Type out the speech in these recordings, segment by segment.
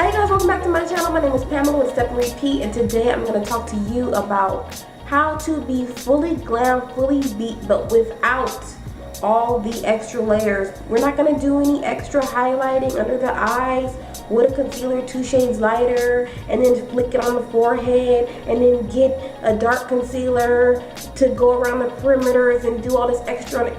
Hi guys, welcome back to my channel. My name is Pamela with Step and Repeat, and today I'm going to talk to you about how to be fully glam, fully beat, but without all the extra layers. We're not going to do any extra highlighting under the eyes with a concealer 2 shades lighter and then flick it on the forehead and then get a dark concealer to go around the perimeters and do all this extra.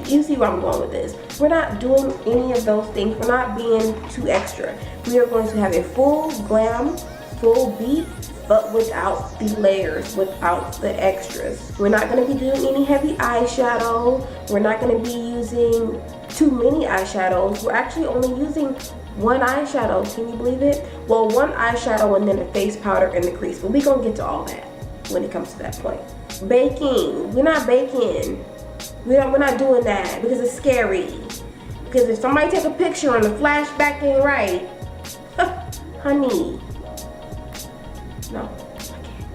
You see where I'm going with this. We're not doing any of those things. We're not being too extra. We are going to have a full glam, full beat, but without the layers, without the extras. We're not going to be doing any heavy eyeshadow. We're not going to be using too many eyeshadows. We're actually only using one eyeshadow. Can you believe it? Well, one eyeshadow and then a face powder in the crease. But we're going to get to all that when it comes to that point. Baking. We're not baking. We're not doing that because it's scary. Because if somebody take a picture and the flashback ain't right, honey, no,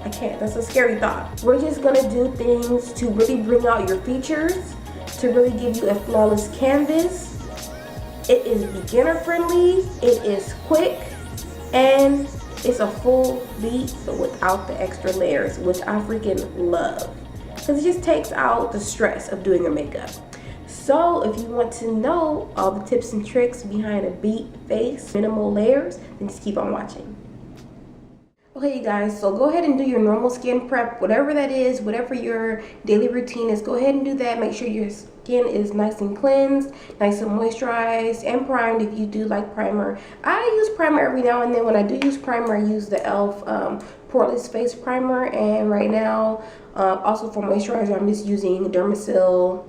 I can't. That's a scary thought. We're just gonna do things to really bring out your features, to really give you a flawless canvas. It is beginner friendly, it is quick, and it's a full beat, but without the extra layers, which I freaking love. Because it just takes out the stress of doing your makeup. So if you want to know all the tips and tricks behind a beat face, minimal layers, then just keep on watching. Okay, you guys, so go ahead and do your normal skin prep, whatever that is, whatever your daily routine is, go ahead and do that. Make sure your skin is nice and cleansed, nice and moisturized, and primed if you do like primer. I use primer every now and then. When I do use primer, I use the e.l.f. Poreless Face Primer, and right now, also for moisturizer, I'm just using Dermasil,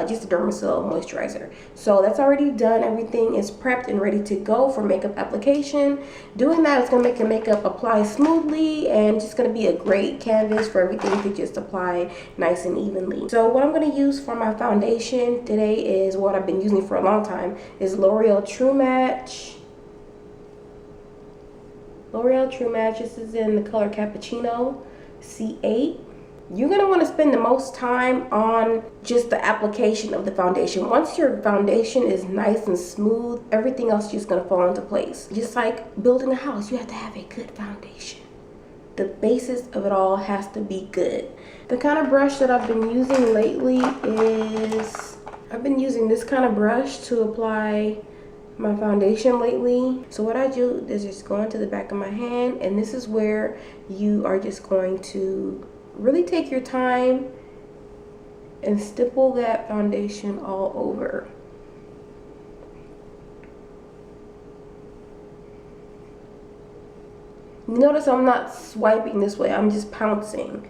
just a Dermasil moisturizer. So that's already done. Everything is prepped and ready to go for makeup application. Doing that is going to make your makeup apply smoothly, and just going to be a great canvas for everything to just apply nice and evenly. So what I'm going to use for my foundation today is what I've been using for a long time, is L'Oreal True Match. L'Oreal True Match. This is in the color Cappuccino C8. You're going to want to spend the most time on just the application of the foundation. Once your foundation is nice and smooth, everything else is just going to fall into place. Just like building a house, you have to have a good foundation. The basis of it all has to be good. The kind of brush that I've been using lately is, I've been using this kind of brush to apply my foundation lately. So what I do is just go into the back of my hand, and this is where you are just going to really take your time and stipple that foundation all over. Notice I'm not swiping this way, I'm just pouncing.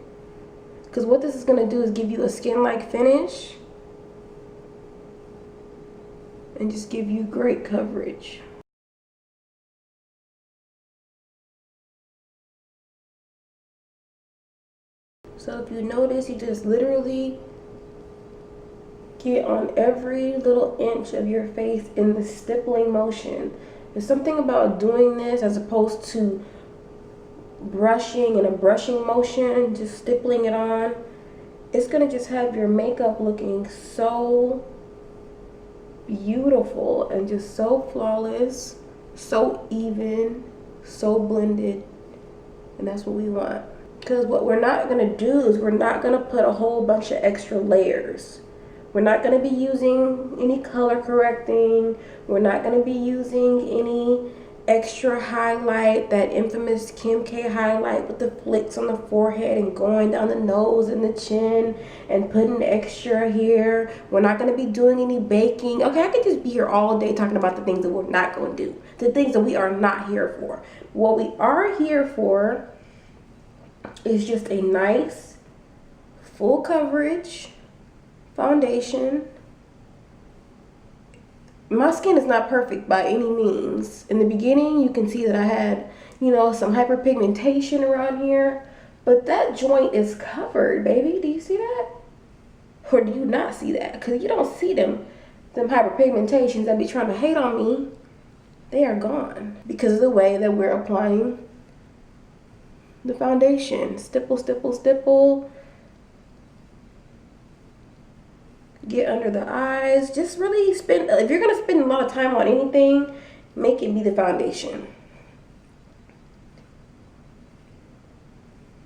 Because what this is going to do is give you a skin-like finish and just give you great coverage. So if you notice, you just literally get on every little inch of your face in the stippling motion. There's something about doing this as opposed to brushing in a brushing motion, just stippling it on. It's gonna just have your makeup looking so beautiful and just so flawless, so even, so blended, and that's what we want. Because what we're not going to do is we're not going to put a whole bunch of extra layers. We're not going to be using any color correcting. We're not going to be using any extra highlight, that infamous Kim K highlight with the flicks on the forehead and going down the nose and the chin and putting extra here. We're not going to be doing any baking. Okay, I could just be here all day talking about the things that we're not going to do, the things that we are not here for. What we are here for is just a nice full coverage foundation. My skin is not perfect by any means. In the beginning, you can see that I had, you know, some hyperpigmentation around here, but that joint is covered, baby. Do you see that? Or do you not see that? Because you don't see them hyperpigmentations that be trying to hate on me. They are gone because of the way that we're applying the foundation. Stipple, stipple, stipple. Get under the eyes. Just really spend, if you're going to spend a lot of time on anything, make it be the foundation.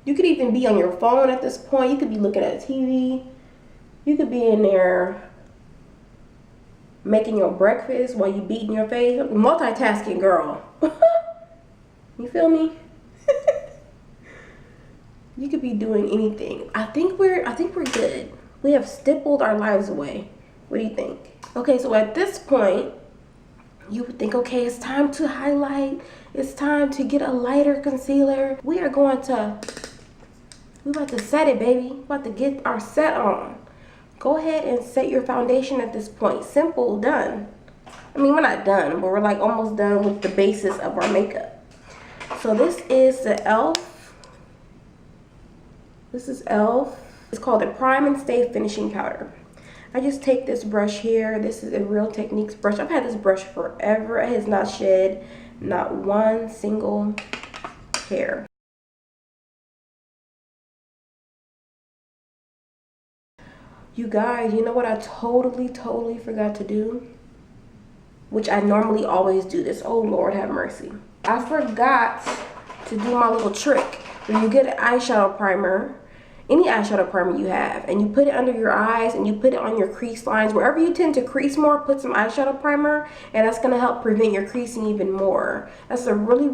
You could even be on your phone at this point. You could be looking at TV. You could be in there making your breakfast while you beating your face. Multitasking, girl. You feel me? You could be doing anything. I think we're good. We have stippled our lives away. What do you think? Okay, so at this point, you would think, okay, it's time to highlight. It's time to get a lighter concealer. We're about to set it, baby. We're about to get our set on. Go ahead and set your foundation at this point. Simple, done. I mean, we're not done, but we're like almost done with the basis of our makeup. So this is the e.l.f. This is e.l.f. It's called the Prime and Stay Finishing Powder. I just take this brush here. This is a Real Techniques brush. I've had this brush forever. It has not shed not one single hair. You guys, you know what I totally forgot to do? Which I normally always do this. Oh, Lord have mercy. I forgot to do my little trick. When you get an eyeshadow primer, any eyeshadow primer you have, and you put it under your eyes and you put it on your crease lines, wherever you tend to crease more, put some eyeshadow primer, and that's going to help prevent your creasing even more. That's a really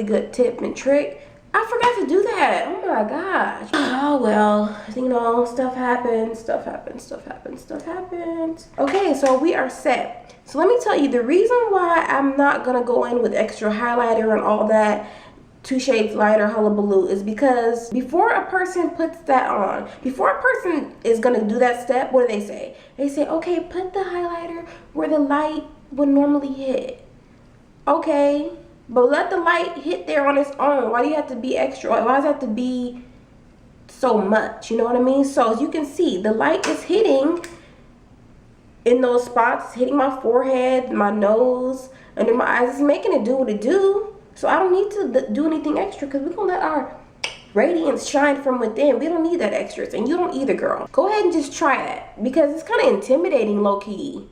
good tip and trick. I forgot to do that. Oh my gosh. Oh well, you know, stuff happens. Okay, so we are set. So let me tell you, the reason why I'm not gonna go in with extra highlighter and all that, 2 shades lighter hullabaloo, is because before a person puts that on, before a person is gonna do that step, what do they say? They say, okay, put the highlighter where the light would normally hit. Okay, but let the light hit there on its own. Why do you have to be extra? Why does it have to be so much? You know what I mean? So as you can see, the light is hitting in those spots, hitting my forehead, my nose, under my eyes. It's making it do what it do. So I don't need to do anything extra because we're going to let our radiance shine from within. We don't need that extras, and you don't either, girl. Go ahead and just try that because it's kind of intimidating, low-key.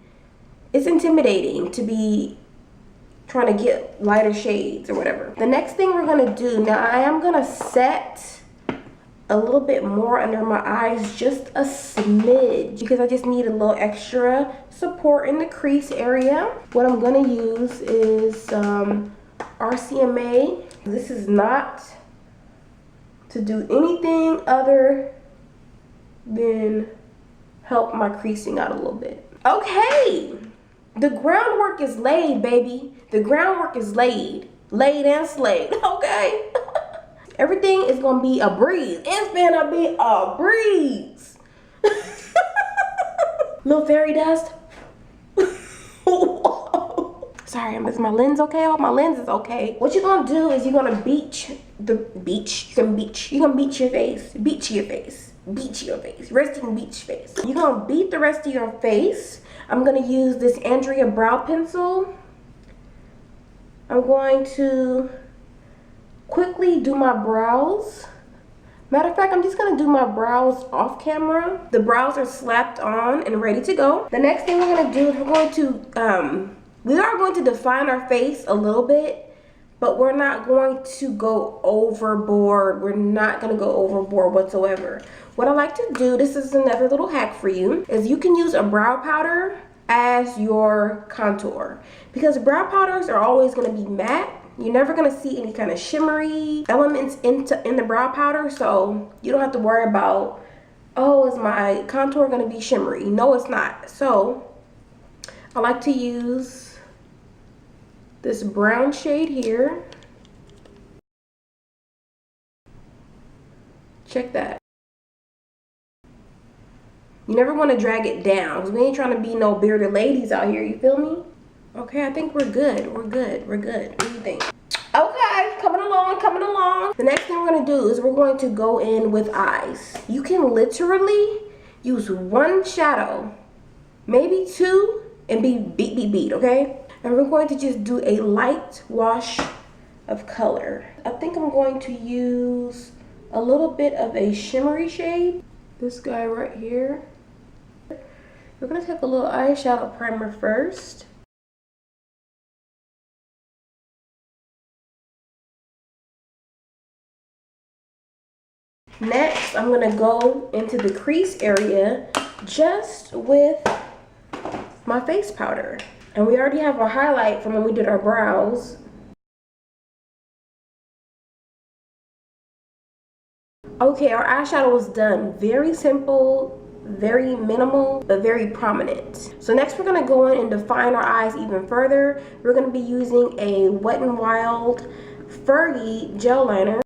It's intimidating to be trying to get lighter shades or whatever. The next thing we're going to do, now I am going to set a little bit more under my eyes, just a smidge, because I just need a little extra support in the crease area. What I'm going to use is RCMA. This is not to do anything other than help my creasing out a little bit. Okay, the groundwork is laid, baby. The groundwork is laid. Laid and slayed, okay? Everything is gonna be a breeze. It's gonna be a breeze. Little fairy dust. Sorry, is my lens okay? Oh, my lens is okay. What you're gonna do is you're gonna beach your face. Beach your face. Resting beach face. You're gonna beat the rest of your face. I'm gonna use this Andrea brow pencil. I'm going to quickly do my brows. Matter of fact, I'm just gonna do my brows off camera. The brows are slapped on and ready to go. The next thing we're gonna do is we are going to define our face a little bit, but we're not going to go overboard. We're not gonna go overboard whatsoever. What I like to do, this is another little hack for you, is you can use a brow powder as your contour, because brow powders are always gonna be matte. You're never gonna see any kind of shimmery elements in the brow powder, so you don't have to worry about, oh, is my contour gonna be shimmery? No, it's not. So I like to use this brown shade here. Check that. You never want to drag it down because we ain't trying to be no bearded ladies out here, you feel me? Okay, I think we're good. We're good. What do you think? Okay, coming along. The next thing we're going to do is we're going to go in with eyes. You can literally use one shadow, maybe two, and be beat, okay? And we're going to just do a light wash of color. I think I'm going to use a little bit of a shimmery shade. This guy right here. We're going to take a little eyeshadow primer first. Next, I'm gonna go into the crease area just with my face powder. And we already have a highlight from when we did our brows. Okay, our eyeshadow was done. Very simple, very minimal, but very prominent. So next we're gonna go in and define our eyes even further. We're gonna be using a Wet n Wild Fergie gel liner.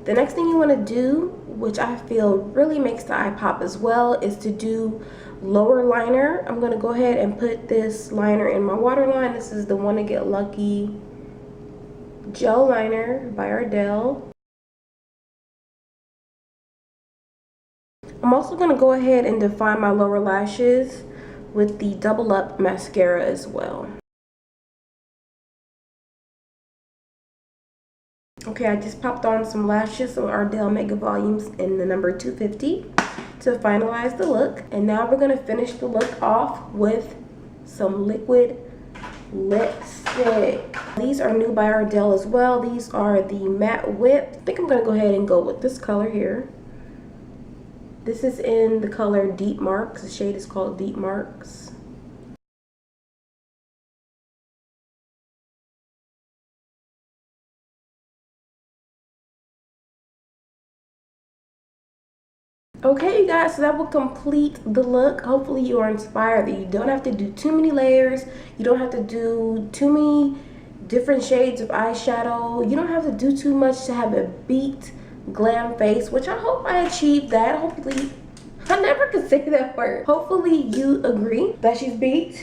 The next thing you want to do, which I feel really makes the eye pop as well, is to do lower liner. I'm going to go ahead and put this liner in my waterline. This is the Wanna Get Lucky gel liner by Ardell. I'm also going to go ahead and define my lower lashes with the Double Up mascara as well. Okay, I just popped on some lashes, some Ardell Mega Volumes in the number 250 to finalize the look. And now we're gonna finish the look off with some liquid lipstick. These are new by Ardell as well. These are the Matte Whip. I think I'm gonna go ahead and go with this color here. This is in the color Deep Marks. The shade is called Deep Marks. Okay, you guys, so that will complete the look. Hopefully you are inspired that you don't have to do too many layers. You don't have to do too many different shades of eyeshadow. You don't have to do too much to have a beat glam face, which I hope I achieved that. Hopefully, I never could say that word. Hopefully you agree that she's beat.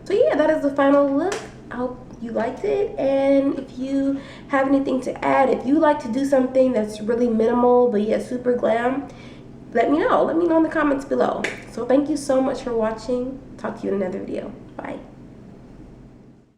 So yeah, that is the final look. I hope you liked it, and if you have anything to add, if you like to do something that's really minimal but yet super glam, let me know in the comments below. So thank you so much for watching. Talk to you in another video. Bye.